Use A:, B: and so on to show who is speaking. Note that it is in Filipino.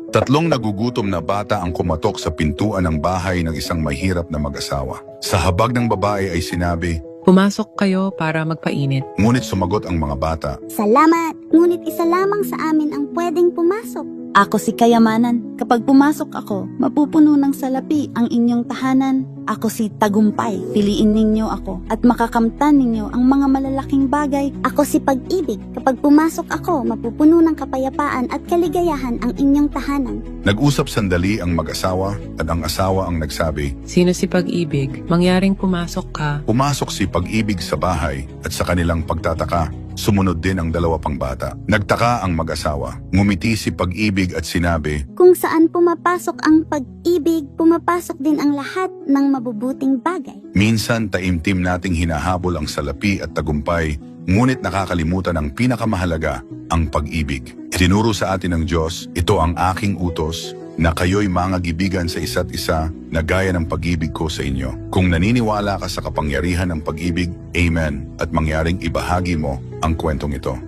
A: Tatlong nagugutom na bata ang kumatok sa pintuan ng bahay ng isang mahirap na mag-asawa. Sa habag ng babae ay sinabi,
B: Pumasok kayo para magpainit.
A: ngunit sumagot ang mga bata.
C: Salamat, ngunit isa lamang sa amin ang pwedeng pumasok.
D: Ako si Kayamanan. Kapag pumasok ako, mapupuno ng salapi ang inyong tahanan. Ako si Tagumpay. Piliin ninyo ako at makakamtan ninyo ang mga malalaking bagay.
C: Ako si Pag-ibig. Kapag pumasok ako, mapupuno ng kapayapaan at kaligayahan ang inyong tahanan.
A: Nag-usap sandali ang mag-asawa at ang asawa ang nagsabi.
B: Sino si Pag-ibig? Mangyaring pumasok ka.
A: Pumasok si Pag-ibig sa bahay at sa kanilang pagtataka, sumunod din ang dalawa pang bata. Nagtaka ang mag-asawa. Ngumiti si Pag-ibig at sinabi,
C: Kung saan pumapasok ang pag-ibig, pumapasok din ang lahat ng mabubuting bagay.
A: minsan taimtim nating hinahabol ang salapi at tagumpay, ngunit nakakalimutan ang pinakamahalaga, ang pag-ibig. Itinuro sa atin ng Diyos, ito ang aking utos, na kayo'y mangagibigan sa isa't isa na gaya ng pag-ibig ko sa inyo. Kung naniniwala ka sa kapangyarihan ng pag-ibig, Amen, at mangyaring ibahagi mo ang kwentong ito.